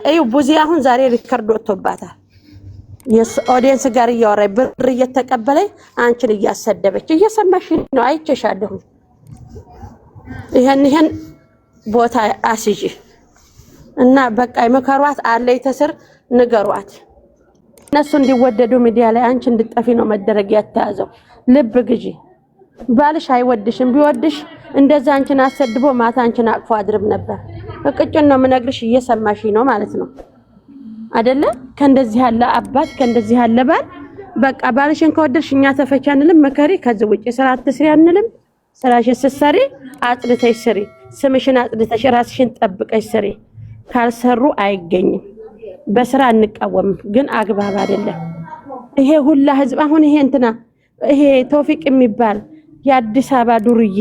እዩ ቡዚ አሁን ዛሬ ሪከርድ ወጥቶባታል። ኦዲየንስ ጋር እያወራች ብር እየተቀበለች አንቺን እያሰደበች እየሰማሽ ነው። አይቼሻለሁ። ይሄን ቦታ አስይጂ እና በቃ መከሯት አለ የተስር ንገሯት። እነሱ እንዲወደዱ ሚዲያ ላይ አንቺ እንድጠፊ ነው መደረግ ያተያዘው። ልብ ግዢ። ባልሽ አይወድሽም። ቢወድሽ እንደዛ አንቺን አሰድቦ ማታ አንቺን አቅፎ አድርብ ነበር። እቅጭን ነው የምነግርሽ። እየሰማሽ ነው ማለት ነው አይደለ? ከእንደዚህ ያለ አባት ከእንደዚህ ያለ ባል በቃ ባልሽን ከወደድሽ እኛ ተፈቻንልም መከሪ። ከዚህ ውጪ ስራ አትስሪ አንልም። ስራሽን ስትሰሪ አጽድተሽ ስሪ። ስምሽን አጽድተሽ ራስሽን ጠብቀሽ ስሪ። ካልሰሩ አይገኝም። በስራ እንቃወም ግን አግባብ አይደለም። ይሄ ሁላ ህዝብ አሁን ይሄ ተውፊቅ የሚባል የአዲስ አበባ ዱርዬ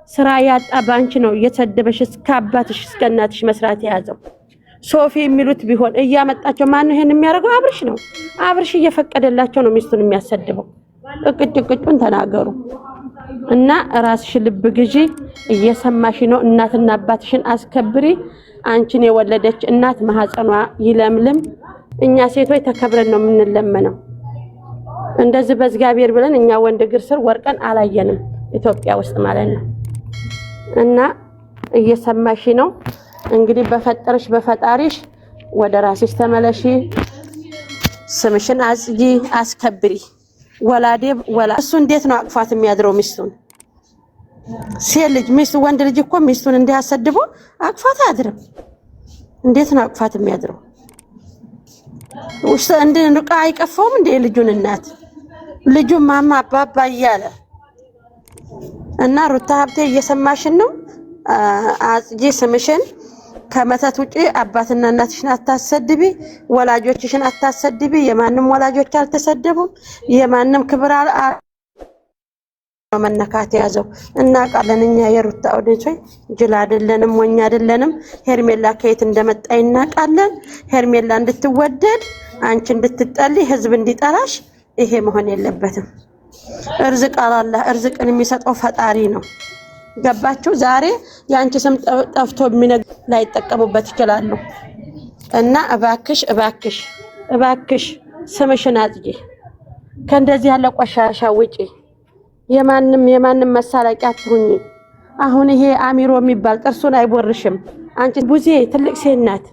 ስራ ያጣ ባንቺ ነው እየተሰደበሽ እስከ አባትሽ እስከ እናትሽ መስራት የያዘው። ሶፊ የሚሉት ቢሆን እያመጣቸው ማን ነው ይሄን የሚያደርገው? አብርሽ ነው። አብርሽ እየፈቀደላቸው ነው ሚስቱን የሚያሰድበው። እቅጭቅጩን ተናገሩ እና ራስሽ ልብ ግዢ። እየሰማሽ ነው። እናትና አባትሽን አስከብሪ። አንቺን የወለደች እናት ማህፀኗ ይለምልም። እኛ ሴቶች ተከብረን ነው የምንለመነው። እንደዚህ በእግዚአብሔር ብለን እኛ ወንድ እግር ስር ወርቀን አላየንም ኢትዮጵያ ውስጥ ማለት ነው። እና እየሰማሽ ነው እንግዲህ በፈጠረሽ በፈጣሪሽ ወደ ራስሽ ተመለሺ። ስምሽን አጽጂ፣ አስከብሪ። እሱ እንዴት ነው አቅፋት የሚያድረው ሚስቱን? ሴት ልጅ ሚስቱ ወንድ ልጅ እኮ ሚስቱን እንዲያሰድቦ አቅፋት አያድርም። እንዴት ነው አቅፋት የሚያድረው? ውስጥ እንድንቃ አይቀፈውም እንደ ልጁን እናት ልጁ ማማ አባባ እያለ እና ሩታ ሀብቴ እየሰማሽን ነው። አጽጂ ስምሽን። ከመተት ውጪ አባትና እናትሽን አታሰድቢ፣ ወላጆችሽን አታሰድቢ። የማንም ወላጆች አልተሰደቡም። የማንም ክብር መነካት ያዘው እና ቃለን እኛ የሩታ ኦዲየንሶች ጅል አይደለንም፣ ሞኝ አይደለንም። ሄርሜላ ከየት እንደመጣ ይናቃለን። ሄርሜላ እንድትወደድ አንቺ እንድትጠሊ ህዝብ እንዲጠላሽ ይሄ መሆን የለበትም። እርዝቅ አላህ እርዝቅን የሚሰጠው ፈጣሪ ነው። ገባችሁ? ዛሬ ያንቺ ስም ጠፍቶ ላይ ተጠቀሙበት ይችላሉ። እና እባክሽ ስምሽን አጽጂ። ከእንደዚህ ያለ ቆሻሻ ውጪ። የማንም መሳለቂያ አትሁኚ። አሁን ይሄ አሚሮ የሚባል ጥርሱን አይቦርሽም። አንቺ ቡዜ ትልቅ ሴት ናት፣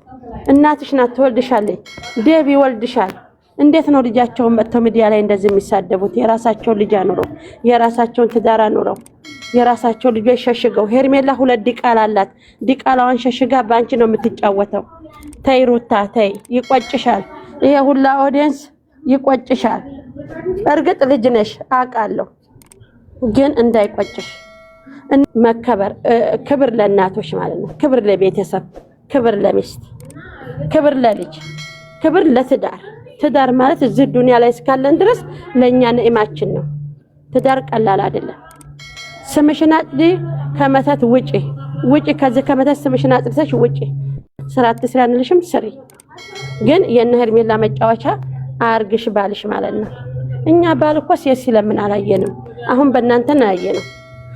እናትሽ ናት፣ ትወልድሻለች። ዴብ ይወልድሻል። እንዴት ነው ልጃቸውን መጥተው ሚዲያ ላይ እንደዚህ የሚሳደቡት? የራሳቸውን ልጅ አኑረው፣ የራሳቸውን ትዳር አኑረው፣ የራሳቸው ልጆች ሸሽገው። ሄርሜላ 2 ዲቃላ አላት። ዲቃላዋን ሸሽጋ ባንቺ ነው የምትጫወተው። ተይ ሩታ ተይ፣ ይቆጭሻል። ይሄ ሁላ ኦዲየንስ ይቆጭሻል። እርግጥ ልጅ ነሽ አውቃለሁ፣ ግን እንዳይቆጭሽ። መከበር ክብር ለእናቶች ማለት ነው። ክብር ለቤተሰብ፣ ክብር ለሚስት፣ ክብር ለልጅ፣ ክብር ለትዳር። ትዳር ማለት እዚህ ዱንያ ላይ እስካለን ድረስ ለኛ ንዕማችን ነው። ትዳር ቀላል አይደለም። ስምሽን አጽጂ። ከመተት ውጪ ከዚህ ከመተት ስምሽን አጽድተሽ ውጪ። ስራ አትስሪ አንልሽም፣ ስሪ። ግን የነ ሄርሜላ መጫወቻ አርግሽ ባልሽ ማለት ነው። እኛ ባል እኮ ሴት ሲለምን አላየንም። አሁን በእናንተ ነው ያየነው።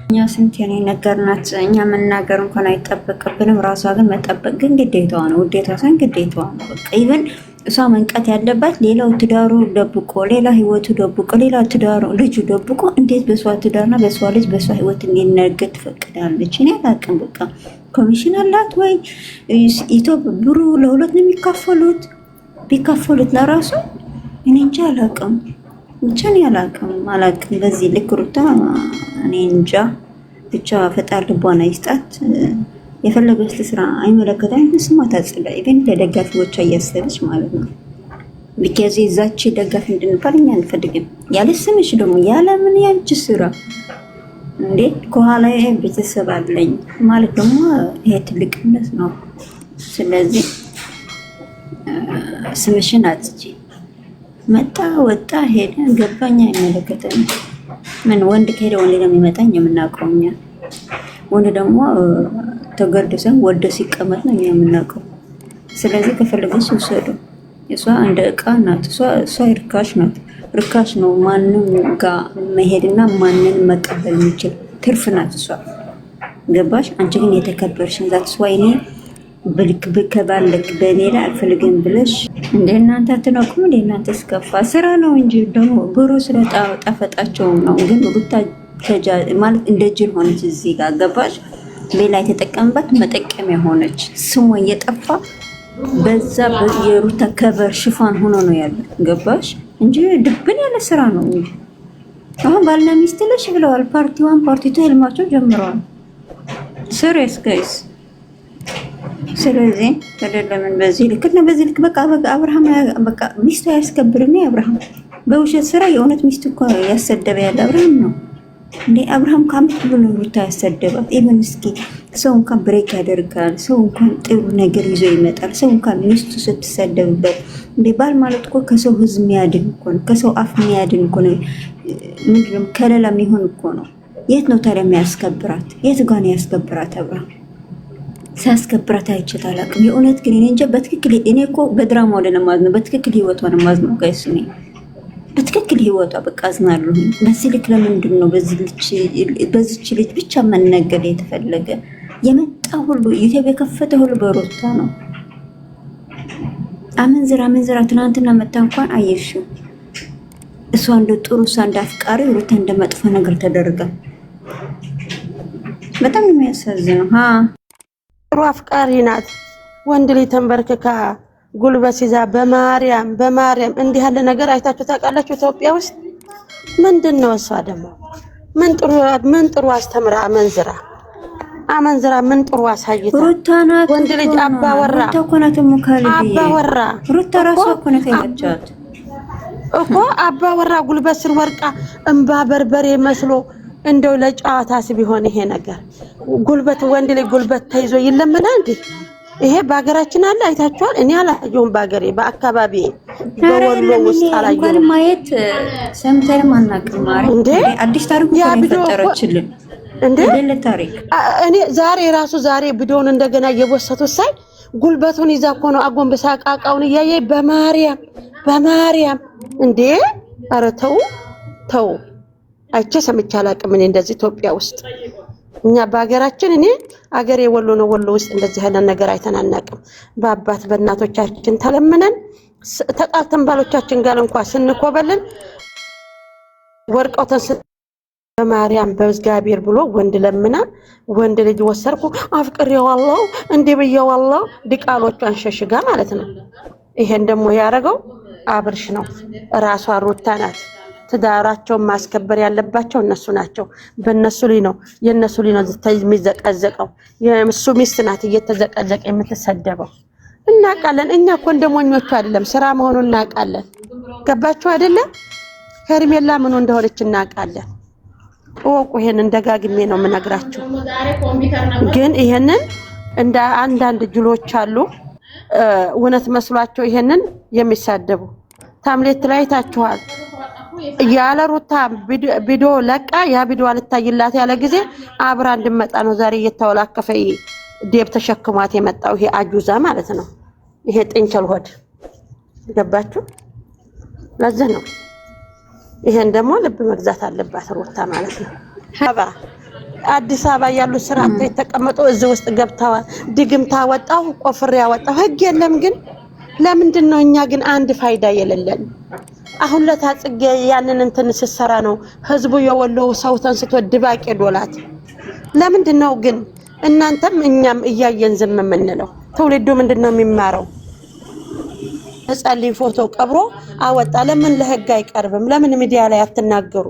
እኛ ስንት የኔ ነገርናት። እኛ መናገር እንኳን አይጠበቅብንም። ራሷ ግን መጠበቅ ግን ግዴታዋ ነው። ውዴቷ ሳይሆን ግዴታዋ ነው። በቃ ኢቭን እሷ መንቀት ያለባት ሌላው ትዳሩ ደብቆ፣ ሌላ ህይወቱ ደብቆ፣ ሌላ ትዳሩ ልጁ ደብቆ እንዴት በሷ ትዳርና በሷ ልጅ በሷ ህይወት እንዲነገር ትፈቅዳለች? እኔ አላውቅም። በቃ ኮሚሽን አላት ወይ ብሩ ለሁለት ነው የሚካፈሉት? ቢካፈሉት ለራሱ እኔ እንጃ አላውቅም። ብቻ እኔ አላውቅም። በዚህ ልክ ሩታ እኔ እንጃ። ብቻ ፈጣሪ ልቧን አይስጣት። የፈለገች ስራ አይመለከታም። ስማ ታጽዳ ኢቭን ለደጋፊዎቿ እያሰበች ማለት ነው። ቢካዚ እዛች ደጋፊ እንድንባል እኛ አንፈልግም። ያለ ስምሽ ደግሞ ያለ ምን ያንቺ ስራ እንዴ ከኋላ ቤተሰብ አለኝ ማለት ደግሞ ይሄ ትልቅነት ነው። ስለዚህ ስምሽን አጽጂ። መጣ ወጣ ሄደ ገባኛ አይመለከተንም። ምን ወንድ ከሄደ ወንድ ነው የሚመጣኝ የምናውቀው እኛ። ወንድ ደግሞ ተገርደሰን ወደ ሲቀመጥ ነው የምናውቀው። ስለዚህ ከፈለገች ውሰዱ። እሷ እንደ ዕቃ ናት። እሷ ርካሽ ናት። ርካሽ ነው ማንንም ጋር መሄድና ማንንም መቀበል የሚችል ትርፍ ናት እሷ። ገባሽ? አንቺ ግን የተከበርሽ ዛት እሷ እኔ ብልክ በከባለክ በኔላ አልፈልግም ብለሽ እንደ እናንተ አትነቁም። እንደ እናንተ እስከፋ ስራ ነው እንጂ ደግሞ ብሩ ስለጣፈጣቸው ነው። ግን ሩታ ማለት እንደ ጅል ሆነች እዚህ ጋር ገባሽ? ሌላ የተጠቀምባት መጠቀሚያ ሆነች። ስሟ እየጠፋ በዛ የሩታ ከበር ሽፋን ሆኖ ነው ያለው ገባሽ? እንጂ ድብን ያለ ስራ ነው እንጂ አሁን ባልና ሚስት ለሽ ብለዋል። ፓርቲ 1 ፓርቲ 2 ህልማቸው ጀምረዋል። ሲሪየስ ጋይስ። ስለዚህ ተደለምን በዚህ ልክ እና በዚህ ልክ በቃ አብርሃም በቃ ሚስቱ ያስከብርና አብርሃም በውሸት ስራ የእውነት ሚስቱ እኮ ያሰደበ ያለ አብርሃም ነው እንዴ? አብርሃም ካምፕ ብሎ ሩታ ያሰደባት ኢቭን እስኪ ሰው እንኳን ብሬክ ያደርጋል። ሰው እንኳን ጥሩ ነገር ይዞ ይመጣል። ሰው እንኳን ሚስቱ ስትሰደብበት እንዴ ባል ማለት እኮ ከሰው ህዝብ የሚያድን እኮ ነው። ከሰው አፍ የሚያድን እኮ ነው። ምንድነው ከለላ የሚሆን እኮ ነው። የት ነው ታዲያ የሚያስከብራት? የት ጋር ነው ያስከብራት? አብርሃም ሲያስከብራት አይቼት አላውቅም። የእውነት ግን እኔ እንጃ በትክክል እኔ እኮ በድራማ ወደ ለማዝነው በትክክል ህይወቷን ማዝነው ጋይስ እኔ በትክክል ህይወቷ በቃ አዝናለሁ። በዚህ ልክ ለምንድን ነው በዚች ልጅ ብቻ መነገድ የተፈለገ? የመጣ ሁሉ ዩቲዩብ የከፈተ ሁሉ በሩታ ነው። አመንዝራ ትናንትና መጣ እንኳን አየሽው። እሷ እንደ ጥሩ እሷ እንደ አፍቃሪ ሩታ እንደ መጥፎ ነገር ተደርጋ በጣም የሚያሳዝነው። ጥሩ አፍቃሪ ናት። ወንድ ልጅ ተንበርክካ ጉልበት ይዛ በማርያም እንዲህ ያለ ነገር አይታችሁ ታውቃላችሁ? ኢትዮጵያ ውስጥ ምንድነው? እሷ ደግሞ ምን ጥሩ አስተምራ አመንዝራ ምን ጥሩ አሳይታ ወንድ ልጅ አባወራ ሩታ ራሷ እኮ ነው ያቻት እኮ አባወራ ጉልበት ስር ወርቃ እንባ በርበሬ መስሎ እንደው ለጨዋታስ ቢሆን ይሄ ነገር ጉልበት ወንድ ልጅ ጉልበት ተይዞ ይለምናል እንዴ? ይሄ በአገራችን አለ አይታችኋል? እኔ አላየሁም። በአገሬ በአካባቢ በወሎ ውስጥ አላየሁም። እንኳን ማየት ሰምተንም አናውቅም። እንዴ አዲስ ታሪክ ተፈጠረችልን እንዴ ለታሪክ እኔ ዛሬ ቪዲዮውን እንደገና እየወሰቱት ሳይ ጉልበቱን ይዛ እኮ ነው አጎንበሳ ቃቃውን እያየ በማርያም እንዴ! ኧረ ተው አይቼ ሰምቼ አላውቅም። እኔ እንደዚህ ኢትዮጵያ ውስጥ እኛ በአገራችን እኔ አገሬ ወሎ ነው። ወሎ ውስጥ እንደዚህ አይነት ነገር አይተናናቅም። በአባት በእናቶቻችን ተለምነን ተጣልተን ባሎቻችን ጋር እንኳን ስንኮበልን ወርቀውተን በማርያም በእግዚአብሔር ብሎ ወንድ ለምና ወንድ ልጅ ወሰርኩ አፍቅሬዋለሁ እንዴ ብየዋለሁ ዲቃሎቿን ሸሽጋ ማለት ነው። ይሄን ደግሞ ያደረገው አብርሽ ነው። ራሷ ሩታ ናት። ትዳራቸውን ማስከበር ያለባቸው እነሱ ናቸው። በእነሱ ላይ ነው የነሱ ላይ ነው የሚዘቀዘቀው። የእሱ ሚስት ናት እየተዘቀዘቀ የምትሰደበው። እናውቃለን። እኛ እኮ እንደሞኞቹ አይደለም፣ ስራ መሆኑን እናውቃለን። ገባችሁ አይደለም? ሄርሜላ ምን እንደሆነች እናውቃለን። ወቁ ይሄንን ደጋግሜ ነው የምነግራችሁ። ግን ይሄንን እንደ አንዳንድ ጅሎች አሉ እውነት መስሏቸው ይሄንን የሚሳደቡ ታምሌት ላይ ታችኋል። ያለ ሩታ ቪዲዮ ለቃ ያ ቪዲዮ አልታይላት ያለ ጊዜ አብራ እንድመጣ ነው ዛሬ እየተወላከፈ ዴብ ተሸክሟት የመጣው ይሄ አጁዛ ማለት ነው። ይሄ ጥንቸል ሆድ ገባችሁ? ለዚህ ነው። ይሄን ደግሞ ልብ መግዛት አለባት ሩታ ማለት ነው። አዲስ አበባ ያሉ ስራ የተቀመጡ እዚህ ውስጥ ገብተዋል። ድግምታ ወጣው ቆፍሬ ያወጣው ህግ የለም። ግን ለምንድን ነው እኛ ግን አንድ ፋይዳ የሌለን? አሁን ለታጽጌ ያንን እንትን ሲሰራ ነው ህዝቡ የወሎ ሰው ተንስቶ ድባቄ ዶላት። ለምንድን ነው ግን እናንተም እኛም እያየን ዝም የምንለው? ትውልዱ ምንድነው የሚማረው? ህፃን ፎቶ ቀብሮ አወጣ። ለምን ለህግ አይቀርብም? ለምን ሚዲያ ላይ አትናገሩ?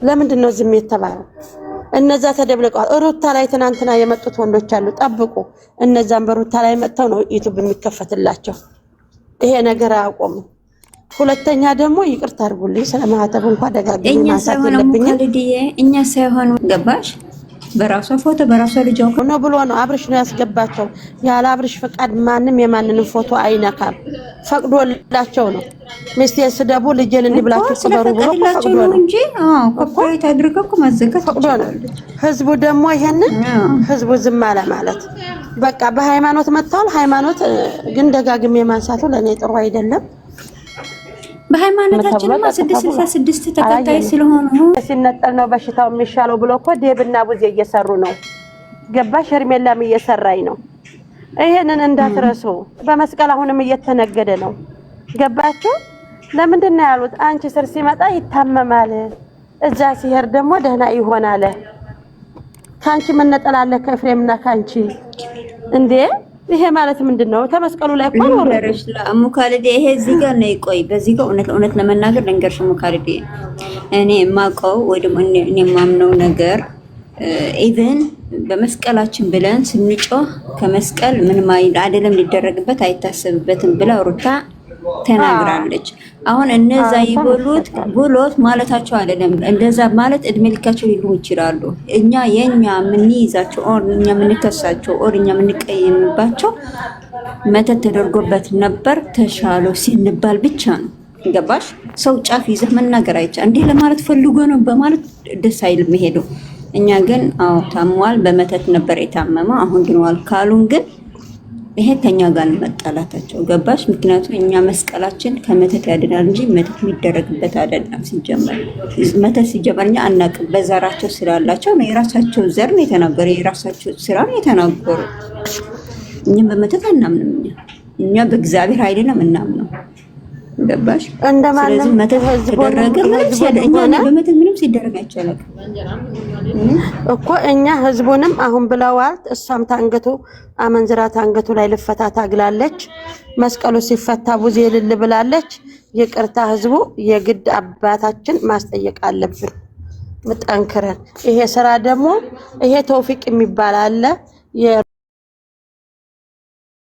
ለምንድን ነው ዝም የተባለው? እነዛ ተደብልቀዋል። ሩታ ላይ ትናንትና የመጡት ወንዶች አሉ፣ ጠብቁ። እነዛም በሩታ ላይ መጥተው ነው ዩቲዩብ የሚከፈትላቸው። ይሄ ነገር አያቆሙ። ሁለተኛ ደግሞ ይቅርታ አድርጉልኝ ስለማህተብ እንኳን ደጋግሜ ማሳት የለብኝም። እኛ ሳይሆን ገባሽ በራሷ ፎቶ በራሷ ልጅ ነው ብሎ ነው አብርሽ ነው ያስገባቸው። ያለ አብርሽ ፈቃድ ማንም የማንንም ፎቶ አይነካም። ፈቅዶላቸው ነው። ሚስቴን ስደቡ ልጄን እንዲብላችሁ ተበሩ ብሎ ፈቅዶ ነው እንጂ ኮፒራይት አድርገው እኮ ማዘጋት ፈቅዶ ነው። ህዝቡ ደግሞ ይሄንን ህዝቡ ዝም አለ ማለት በቃ በሃይማኖት መጣው። ሃይማኖት ግን ደጋግሜ ማንሳቱ ለኔ ጥሩ አይደለም። በሃይማኖታችን 666 ተከታይ ስለሆነ ሲነጠል ነው በሽታው የሚሻለው ብሎ እኮ ዴብና ቡዜ እየሰሩ ነው። ገባሽ? ሄርሜላም እየሰራይ ነው። ይሄንን እንዳትረሱ። በመስቀል አሁንም እየተነገደ ነው። ገባችሁ? ለምንድን ነው ያሉት? አንቺ ስር ሲመጣ ይታመማል፣ እዛ ሲሄድ ደግሞ ደህና ይሆናል። ካንቺ መነጠላለ ከኤፍሬምና ካንቺ እንዴ! ይሄ ማለት ምንድነው? ተመስቀሉ ላይ እኮ ነው ረሽ ለሙካልዲ ይሄ እዚህ ጋር ነው። ቆይ በዚህ ጋር እውነት ለመናገር ልንገርሽ ሙካልዲ፣ እኔ የማውቀው ወይ ደግሞ እኔ የማምነው ነገር ኢቭን በመስቀላችን ብለን ስንጮህ ከመስቀል ምንም አይደለም ሊደረግበት አይታሰብበትም ብላ ሩታ ተናግራለች። አሁን እነዛ ይበሉት ብሎት ማለታቸው አይደለም። እንደዛ ማለት እድሜ ልካቸው ሊሉ ይችላሉ። እኛ የኛ ምን ይዛቸው ኦር እኛ ምን ከሳቸው ኦር እኛ ምን ቀየምባቸው መተት ተደርጎበት ነበር ተሻለው ሲንባል ብቻ ነው። ገባሽ? ሰው ጫፍ ይዘህ መናገር አይቻል እንዴ ለማለት ፈልጎ ነው በማለት ደስ አይልም ሄዶ። እኛ ግን አዎ ታሟል፣ በመተት ነበር የታመመው። አሁን ግን ዋል ካሉን ግን ይሄ ከኛ ጋር መጣላታቸው ገባሽ? ምክንያቱም እኛ መስቀላችን ከመተት ያድናል እንጂ መተት የሚደረግበት አይደለም። ሲጀመር መተት ሲጀመርኛ አናውቅም። በዘራቸው ስላላቸው ነው፣ የራሳቸው ዘር ነው የተናገሩ፣ የራሳቸው ስራ ነው የተናገሩ። እኛም በመተት አናምንም። እኛ በእግዚአብሔር አይደለም እናምነው። ገባሽ? ስለዚህ መተት ተደረገ እኛ በመተት ምንም ሲደረግ አይቻልም እኮ እኛ ህዝቡንም አሁን ብለዋል። እሷም ታንገቱ አመንዝራ ታንገቱ ላይ ልፈታ ታግላለች። መስቀሉ ሲፈታ ቡዜ ልል ብላለች። ይቅርታ ህዝቡ የግድ አባታችን ማስጠየቅ አለብን መጠንከረን። ይሄ ስራ ደግሞ ይሄ ተውፊቅ የሚባል አለ